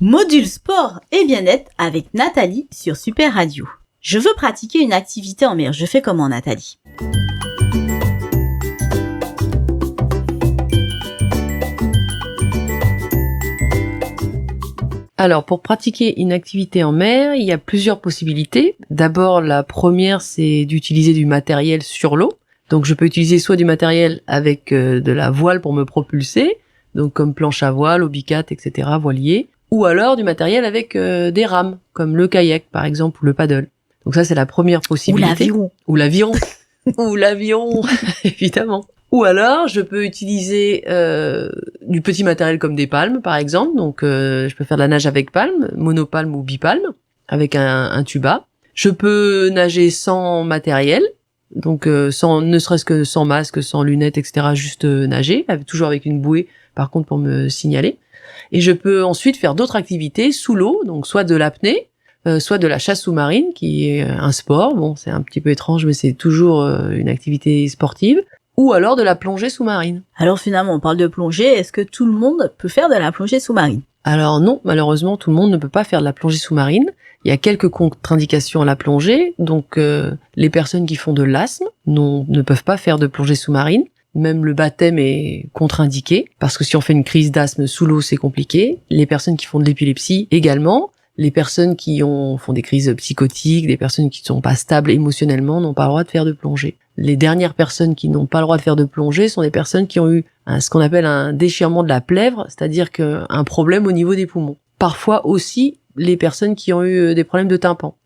Module sport et bien-être avec Nathalie sur Super Radio. Je veux pratiquer une activité en mer. Je fais comment, Nathalie? Alors, pour pratiquer une activité en mer, il y a plusieurs possibilités. D'abord, la première, c'est d'utiliser du matériel sur l'eau. Donc, je peux utiliser soit du matériel avec de la voile pour me propulser, donc comme planche à voile, obicat, etc., voilier, ou alors du matériel avec des rames, comme le kayak, par exemple, ou le paddle. Donc ça, c'est la première possibilité. Ou l'avion. Ou l'avion, évidemment. Ou alors, je peux utiliser du petit matériel comme des palmes, par exemple. Donc, je peux faire de la nage avec palme, monopalme ou bipalme, avec un tuba. Je peux nager sans matériel, donc sans, ne serait-ce que sans masque, sans lunettes, etc. Juste nager, toujours avec une bouée, par contre, pour me signaler. Et je peux ensuite faire d'autres activités sous l'eau, donc soit de l'apnée, soit de la chasse sous-marine, qui est un sport. Bon, c'est un petit peu étrange, mais c'est toujours une activité sportive. Ou alors de la plongée sous-marine. Alors finalement, on parle de plongée. Est-ce que tout le monde peut faire de la plongée sous-marine? Alors non, malheureusement, tout le monde ne peut pas faire de la plongée sous-marine. Il y a quelques contre-indications à la plongée. Donc, les personnes qui font de l'asthme ne peuvent pas faire de plongée sous-marine. Même le baptême est contre-indiqué, parce que si on fait une crise d'asthme sous l'eau, c'est compliqué. Les personnes qui font de l'épilepsie également. Les personnes qui font des crises psychotiques, des personnes qui ne sont pas stables émotionnellement n'ont pas le droit de faire de plongée. Les dernières personnes qui n'ont pas le droit de faire de plongée sont des personnes qui ont eu ce qu'on appelle un déchirement de la plèvre, c'est-à-dire un problème au niveau des poumons. Parfois aussi, les personnes qui ont eu des problèmes de tympan.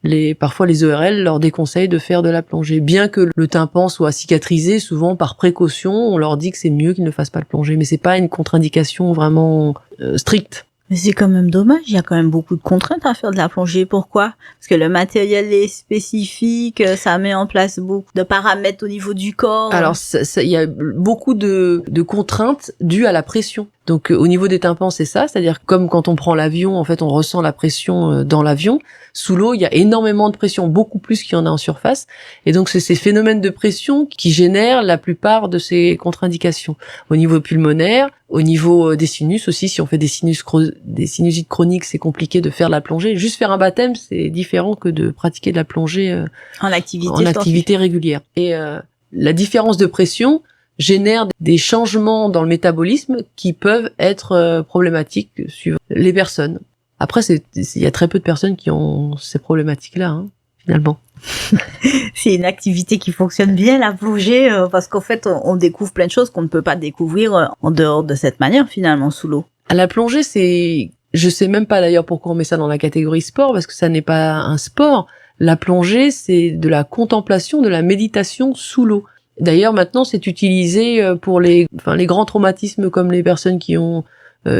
Parfois, les ORL leur déconseillent de faire de la plongée. Bien que le tympan soit cicatrisé, souvent par précaution, on leur dit que c'est mieux qu'ils ne fassent pas de plongée. Mais c'est pas une contre-indication vraiment stricte. Mais c'est quand même dommage, il y a quand même beaucoup de contraintes à faire de la plongée. Pourquoi? Parce que le matériel est spécifique, ça met en place beaucoup de paramètres au niveau du corps. Alors, il y a beaucoup de contraintes dues à la pression. Donc, au niveau des tympans, c'est ça, c'est-à-dire comme quand on prend l'avion, en fait, on ressent la pression dans l'avion. Sous l'eau, il y a énormément de pression, beaucoup plus qu'il y en a en surface. Et donc, c'est ces phénomènes de pression qui génèrent la plupart de ces contre-indications. Au niveau pulmonaire, au niveau des sinus aussi, si on fait des sinusites chroniques, c'est compliqué de faire de la plongée. Juste faire un baptême, c'est différent que de pratiquer de la plongée en activité régulière. Et la différence de pression génère des changements dans le métabolisme qui peuvent être problématiques suivant les personnes. Après, il y a très peu de personnes qui ont ces problématiques-là, hein, finalement. C'est une activité qui fonctionne bien, la plongée, parce qu'en fait, on découvre plein de choses qu'on ne peut pas découvrir en dehors de cette manière, finalement, sous l'eau. À la plongée, je sais même pas d'ailleurs pourquoi on met ça dans la catégorie sport, parce que ça n'est pas un sport. La plongée, c'est de la contemplation, de la méditation sous l'eau. D'ailleurs, maintenant, c'est utilisé pour les grands traumatismes comme les personnes qui ont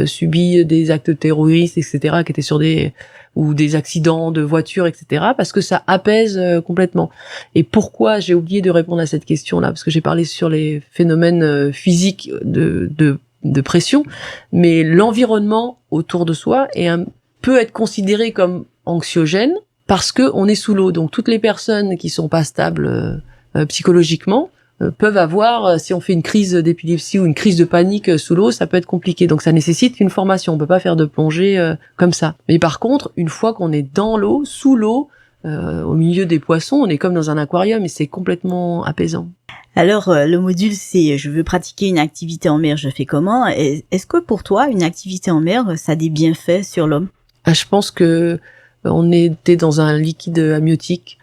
subi des actes terroristes, etc., qui étaient ou des accidents de voiture, etc., parce que ça apaise complètement. Et pourquoi j'ai oublié de répondre à cette question-là? Parce que j'ai parlé sur les phénomènes physiques de pression, mais l'environnement autour de soi peut être considéré comme anxiogène parce que on est sous l'eau. Donc toutes les personnes qui sont pas stables psychologiquement peuvent avoir, si on fait une crise d'épilepsie ou une crise de panique sous l'eau, ça peut être compliqué. Donc ça nécessite une formation. On peut pas faire de plongée comme ça. Mais par contre, une fois qu'on est dans l'eau, sous l'eau, au milieu des poissons, on est comme dans un aquarium et c'est complètement apaisant. Alors, le module, c'est « Je veux pratiquer une activité en mer, je fais comment ?» Est-ce que pour toi, une activité en mer, ça a des bienfaits sur l'homme? Je pense que on était dans un liquide amniotique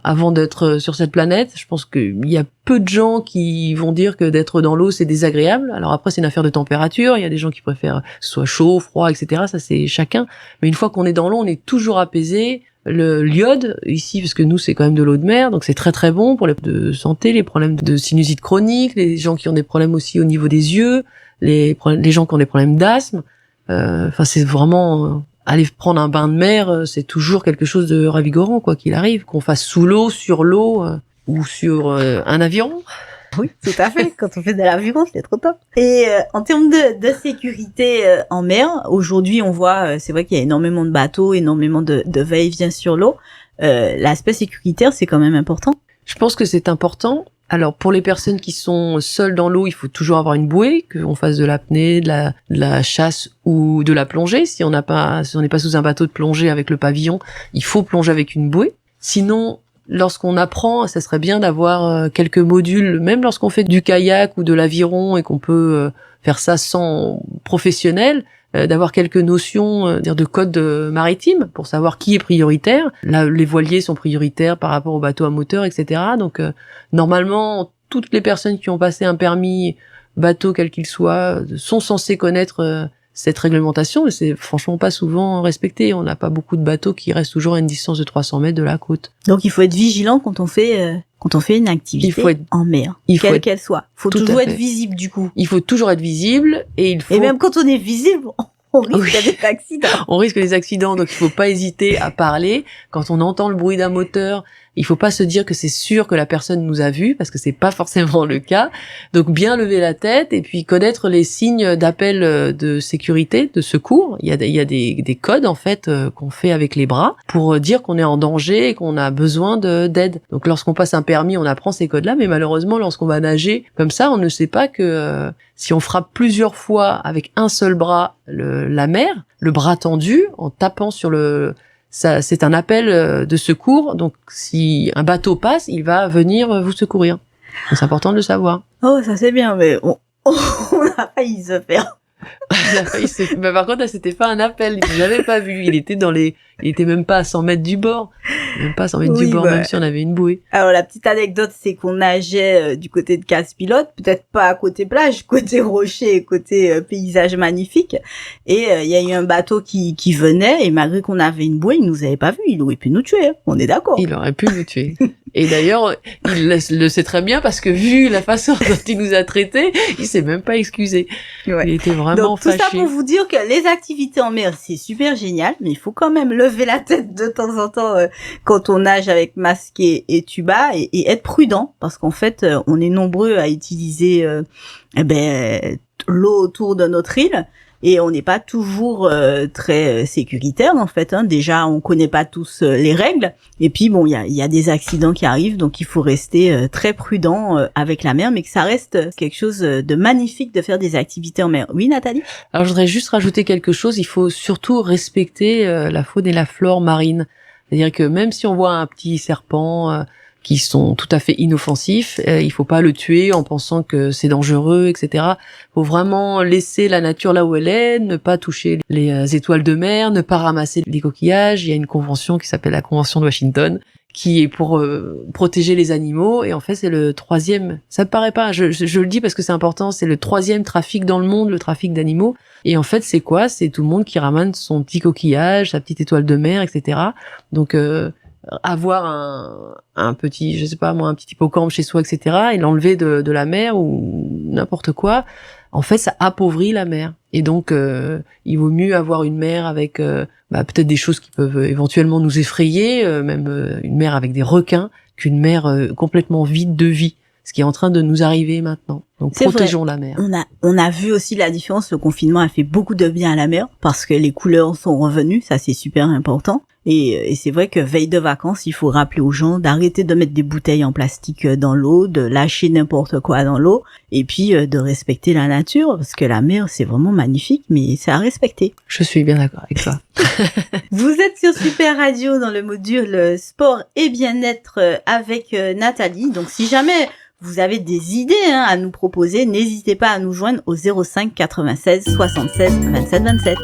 avant d'être sur cette planète. Je pense qu'il y a peu de gens qui vont dire que d'être dans l'eau, c'est désagréable. Alors après, c'est une affaire de température. Il y a des gens qui préfèrent que ce soit chaud, froid, etc. Ça, c'est chacun. Mais une fois qu'on est dans l'eau, on est toujours apaisé. Le l'iode, ici, parce que nous, c'est quand même de l'eau de mer, donc c'est très très bon pour les problèmes de santé, les problèmes de sinusite chronique, les gens qui ont des problèmes aussi au niveau des yeux, les gens qui ont des problèmes d'asthme. C'est vraiment... aller prendre un bain de mer, c'est toujours quelque chose de ravigorant, quoi qu'il arrive, qu'on fasse sous l'eau, sur l'eau, ou sur un avion. Oui, tout à fait. Quand on fait de l'aviron, c'est trop top. Et en termes de sécurité en mer, aujourd'hui, on voit, c'est vrai qu'il y a énormément de bateaux, énormément de va-et-vient sur l'eau. L'aspect sécuritaire, c'est quand même important. Je pense que c'est important. Alors pour les personnes qui sont seules dans l'eau, il faut toujours avoir une bouée, qu'on fasse de l'apnée, de la chasse ou de la plongée. Si on n'est pas sous un bateau de plongée avec le pavillon, il faut plonger avec une bouée. Sinon, lorsqu'on apprend, ça serait bien d'avoir quelques modules, même lorsqu'on fait du kayak ou de l'aviron et qu'on peut faire ça sans professionnel, d'avoir quelques notions de code maritime pour savoir qui est prioritaire. Là, les voiliers sont prioritaires par rapport aux bateaux à moteur, etc. Donc, normalement, toutes les personnes qui ont passé un permis bateau, quel qu'il soit, sont censées connaître cette réglementation, et c'est franchement pas souvent respecté. On n'a pas beaucoup de bateaux qui restent toujours à une distance de 300 mètres de la côte. Donc, il faut être vigilant quand on fait une activité en mer, quelle qu'elle soit. Faut toujours être visible, du coup. Il faut toujours être visible, et même quand on est visible, on risque des accidents. On risque des accidents, donc il faut pas hésiter à parler. Quand on entend le bruit d'un moteur, il faut pas se dire que c'est sûr que la personne nous a vus, parce que c'est pas forcément le cas. Donc bien lever la tête et puis connaître les signes d'appel de sécurité, de secours. Il y a des codes en fait qu'on fait avec les bras pour dire qu'on est en danger et qu'on a besoin d'aide. Donc lorsqu'on passe un permis, on apprend ces codes-là, mais malheureusement lorsqu'on va nager comme ça, on ne sait pas que si on frappe plusieurs fois avec un seul bras la mer, le bras tendu, en tapant sur ça, c'est un appel de secours. Donc, si un bateau passe, il va venir vous secourir. Donc, c'est important de le savoir. Oh, ça c'est bien, mais on a failli se faire. Mais par contre, là, c'était pas un appel. Je l'avais pas vu. Il était même pas à 100 mètres du bord. Même pas à 100 mètres du bord, même si on avait une bouée. Alors, la petite anecdote, c'est qu'on nageait du côté de Casse-Pilote, peut-être pas à côté plage, côté rocher, côté paysage magnifique. Et il y a eu un bateau qui venait, et malgré qu'on avait une bouée, il nous avait pas vu. Il aurait pu nous tuer. Hein. On est d'accord. Il aurait pu nous tuer. Et d'ailleurs, il le sait très bien parce que vu la façon dont il nous a traités, il s'est même pas excusé. Ouais. Il était vraiment fâché. Donc tout ça pour vous dire que les activités en mer, c'est super génial, mais il faut quand même lever la tête de temps en temps quand on nage avec masque et tuba et être prudent parce qu'en fait, on est nombreux à utiliser l'eau autour de notre île. Et on n'est pas toujours très sécuritaire en fait. Hein. Déjà, on connaît pas tous les règles. Et puis bon, il y a des accidents qui arrivent, donc il faut rester très prudent avec la mer, mais que ça reste quelque chose de magnifique de faire des activités en mer. Oui, Nathalie ? Alors, je voudrais juste rajouter quelque chose. Il faut surtout respecter la faune et la flore marine. C'est-à-dire que même si on voit un petit serpent qui sont tout à fait inoffensifs, il faut pas le tuer en pensant que c'est dangereux, etc. Faut vraiment laisser la nature là où elle est, ne pas toucher les étoiles de mer, ne pas ramasser les coquillages. Il y a une convention qui s'appelle la Convention de Washington, qui est pour protéger les animaux, et en fait c'est le 3e, ça me paraît pas, je le dis parce que c'est important, c'est le 3e trafic dans le monde, le trafic d'animaux, et en fait c'est quoi? C'est tout le monde qui ramène son petit coquillage, sa petite étoile de mer, etc. Donc avoir un petit, je sais pas moi, un petit hippocampe chez soi, etc., et l'enlever de la mer ou n'importe quoi, en fait ça appauvrit la mer. Et donc il vaut mieux avoir une mer avec peut-être des choses qui peuvent éventuellement nous effrayer, même une mer avec des requins, qu'une mer complètement vide de vie, ce qui est en train de nous arriver maintenant. Donc protégeons la mer. On a vu aussi la différence, le confinement a fait beaucoup de bien à la mer parce que les couleurs sont revenues, ça c'est super important. Et c'est vrai que veille de vacances, il faut rappeler aux gens d'arrêter de mettre des bouteilles en plastique dans l'eau, de lâcher n'importe quoi dans l'eau, et puis de respecter la nature, parce que la mer, c'est vraiment magnifique, mais c'est à respecter. Je suis bien d'accord avec toi. Vous êtes sur Super Radio dans le module sport et bien-être avec Nathalie. Donc si jamais vous avez des idées à nous proposer, n'hésitez pas à nous joindre au 05 96 76 27 27.